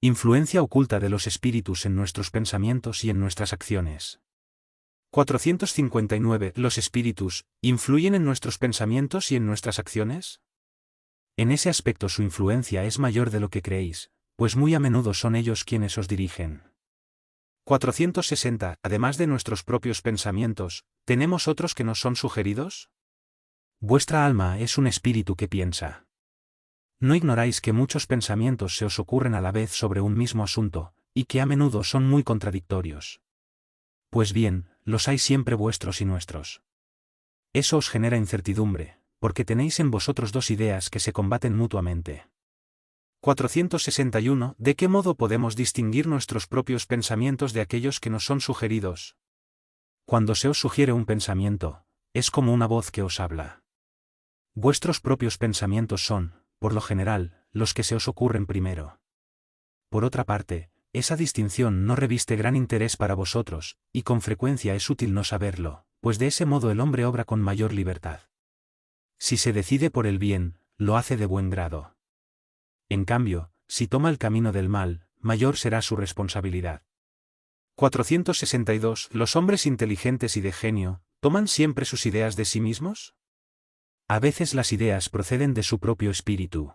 Influencia oculta de los espíritus en nuestros pensamientos y en nuestras acciones. 459. ¿Los espíritus influyen en nuestros pensamientos y en nuestras acciones? En ese aspecto su influencia es mayor de lo que creéis, pues muy a menudo son ellos quienes os dirigen. 460. Además de nuestros propios pensamientos, ¿tenemos otros que nos son sugeridos? Vuestra alma es un espíritu que piensa. ¿No ignoráis que muchos pensamientos se os ocurren a la vez sobre un mismo asunto, y que a menudo son muy contradictorios? Pues bien, los hay siempre vuestros y nuestros. Eso os genera incertidumbre, porque tenéis en vosotros dos ideas que se combaten mutuamente. 461. ¿De qué modo podemos distinguir nuestros propios pensamientos de aquellos que nos son sugeridos? Cuando se os sugiere un pensamiento, es como una voz que os habla. Vuestros propios pensamientos son, por lo general, los que se os ocurren primero. Por otra parte, esa distinción no reviste gran interés para vosotros, y con frecuencia es útil no saberlo, pues de ese modo el hombre obra con mayor libertad. Si se decide por el bien, lo hace de buen grado. En cambio, si toma el camino del mal, mayor será su responsabilidad. 462. ¿Los hombres inteligentes y de genio, toman siempre sus ideas de sí mismos? A veces las ideas proceden de su propio espíritu.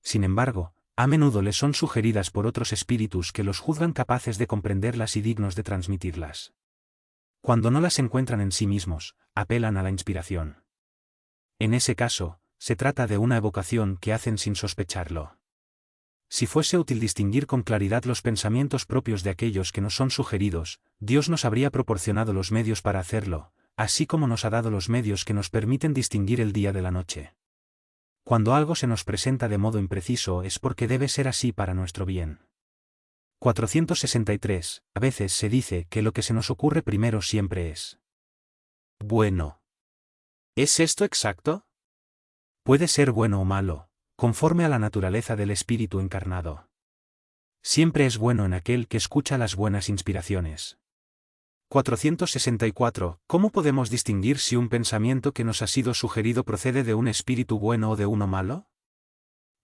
Sin embargo, a menudo les son sugeridas por otros espíritus que los juzgan capaces de comprenderlas y dignos de transmitirlas. Cuando no las encuentran en sí mismos, apelan a la inspiración. En ese caso, se trata de una evocación que hacen sin sospecharlo. Si fuese útil distinguir con claridad los pensamientos propios de aquellos que nos son sugeridos, Dios nos habría proporcionado los medios para hacerlo, así como nos ha dado los medios que nos permiten distinguir el día de la noche. Cuando algo se nos presenta de modo impreciso es porque debe ser así para nuestro bien. 463. A veces se dice que lo que se nos ocurre primero siempre es bueno. ¿Es esto exacto? Puede ser bueno o malo, conforme a la naturaleza del espíritu encarnado. Siempre es bueno en aquel que escucha las buenas inspiraciones. 464. ¿Cómo podemos distinguir si un pensamiento que nos ha sido sugerido procede de un espíritu bueno o de uno malo?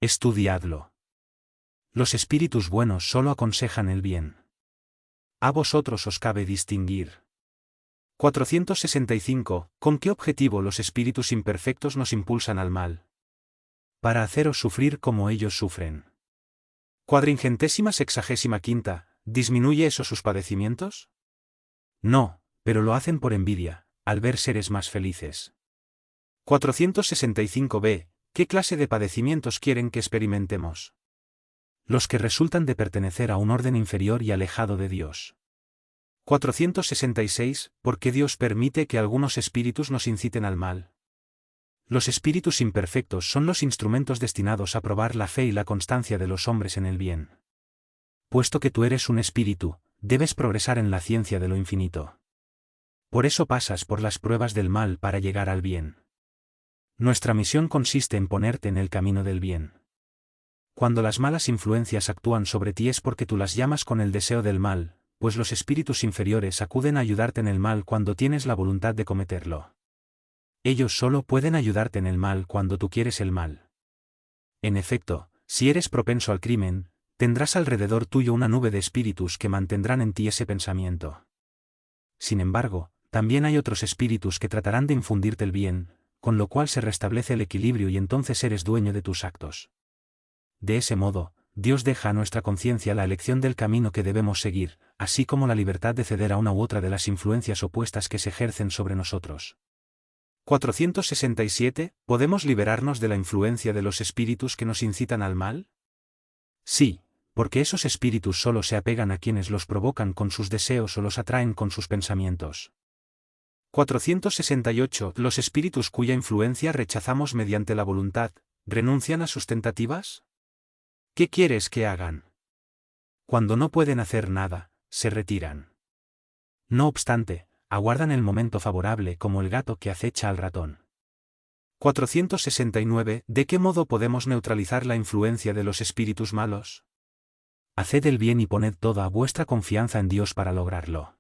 Estudiadlo. Los espíritus buenos solo aconsejan el bien. A vosotros os cabe distinguir. 465. ¿Con qué objetivo los espíritus imperfectos nos impulsan al mal? Para haceros sufrir como ellos sufren. 465. ¿Disminuye eso sus padecimientos? No, pero lo hacen por envidia, al ver seres más felices. 465b. ¿Qué clase de padecimientos quieren que experimentemos? Los que resultan de pertenecer a un orden inferior y alejado de Dios. 466. ¿Por qué Dios permite que algunos espíritus nos inciten al mal? Los espíritus imperfectos son los instrumentos destinados a probar la fe y la constancia de los hombres en el bien. Puesto que tú eres un espíritu, debes progresar en la ciencia de lo infinito. Por eso pasas por las pruebas del mal para llegar al bien. Nuestra misión consiste en ponerte en el camino del bien. Cuando las malas influencias actúan sobre ti es porque tú las llamas con el deseo del mal, pues los espíritus inferiores acuden a ayudarte en el mal cuando tienes la voluntad de cometerlo. Ellos solo pueden ayudarte en el mal cuando tú quieres el mal. En efecto, si eres propenso al crimen, tendrás alrededor tuyo una nube de espíritus que mantendrán en ti ese pensamiento. Sin embargo, también hay otros espíritus que tratarán de infundirte el bien, con lo cual se restablece el equilibrio y entonces eres dueño de tus actos. De ese modo, Dios deja a nuestra conciencia la elección del camino que debemos seguir, así como la libertad de ceder a una u otra de las influencias opuestas que se ejercen sobre nosotros. 467. ¿Podemos liberarnos de la influencia de los espíritus que nos incitan al mal? Sí, porque esos espíritus solo se apegan a quienes los provocan con sus deseos o los atraen con sus pensamientos. 468. ¿Los espíritus cuya influencia rechazamos mediante la voluntad, renuncian a sus tentativas? ¿Qué quieres que hagan? Cuando no pueden hacer nada, se retiran. No obstante, aguardan el momento favorable como el gato que acecha al ratón. 469. ¿De qué modo podemos neutralizar la influencia de los espíritus malos? Haced el bien y poned toda vuestra confianza en Dios para lograrlo.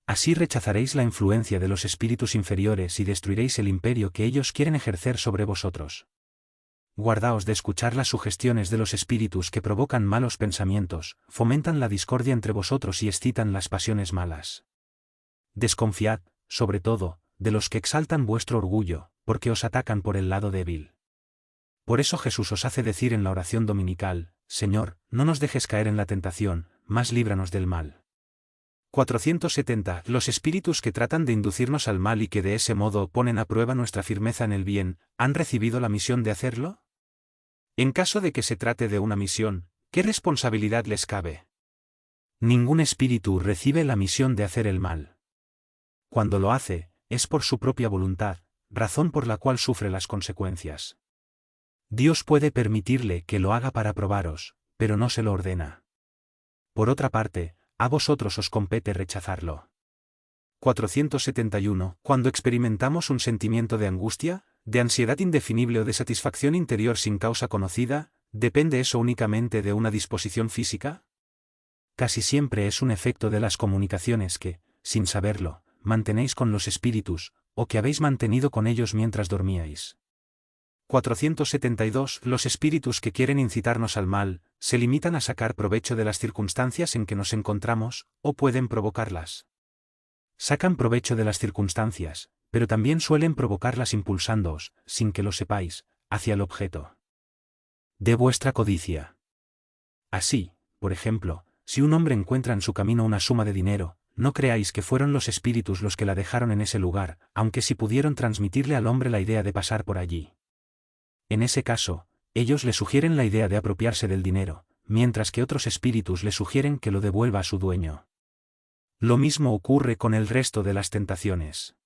Así rechazaréis la influencia de los espíritus inferiores y destruiréis el imperio que ellos quieren ejercer sobre vosotros. Guardaos de escuchar las sugestiones de los espíritus que provocan malos pensamientos, fomentan la discordia entre vosotros y excitan las pasiones malas. Desconfiad, sobre todo, de los que exaltan vuestro orgullo, porque os atacan por el lado débil. Por eso Jesús os hace decir en la oración dominical: Señor, no nos dejes caer en la tentación, mas líbranos del mal. 470. Los espíritus que tratan de inducirnos al mal y que de ese modo ponen a prueba nuestra firmeza en el bien, ¿han recibido la misión de hacerlo? En caso de que se trate de una misión, ¿qué responsabilidad les cabe? Ningún espíritu recibe la misión de hacer el mal. Cuando lo hace, es por su propia voluntad, razón por la cual sufre las consecuencias. Dios puede permitirle que lo haga para probaros, pero no se lo ordena. Por otra parte, a vosotros os compete rechazarlo. 471. Cuando experimentamos un sentimiento de angustia, de ansiedad indefinible o de satisfacción interior sin causa conocida, ¿depende eso únicamente de una disposición física? Casi siempre es un efecto de las comunicaciones que, sin saberlo, mantenéis con los espíritus, o que habéis mantenido con ellos mientras dormíais. 472. Los espíritus que quieren incitarnos al mal, se limitan a sacar provecho de las circunstancias en que nos encontramos, o pueden provocarlas. Sacan provecho de las circunstancias, pero también suelen provocarlas impulsándoos, sin que lo sepáis, hacia el objeto de vuestra codicia. Así, por ejemplo, si un hombre encuentra en su camino una suma de dinero, no creáis que fueron los espíritus los que la dejaron en ese lugar, aunque sí pudieron transmitirle al hombre la idea de pasar por allí. En ese caso, ellos le sugieren la idea de apropiarse del dinero, mientras que otros espíritus le sugieren que lo devuelva a su dueño. Lo mismo ocurre con el resto de las tentaciones.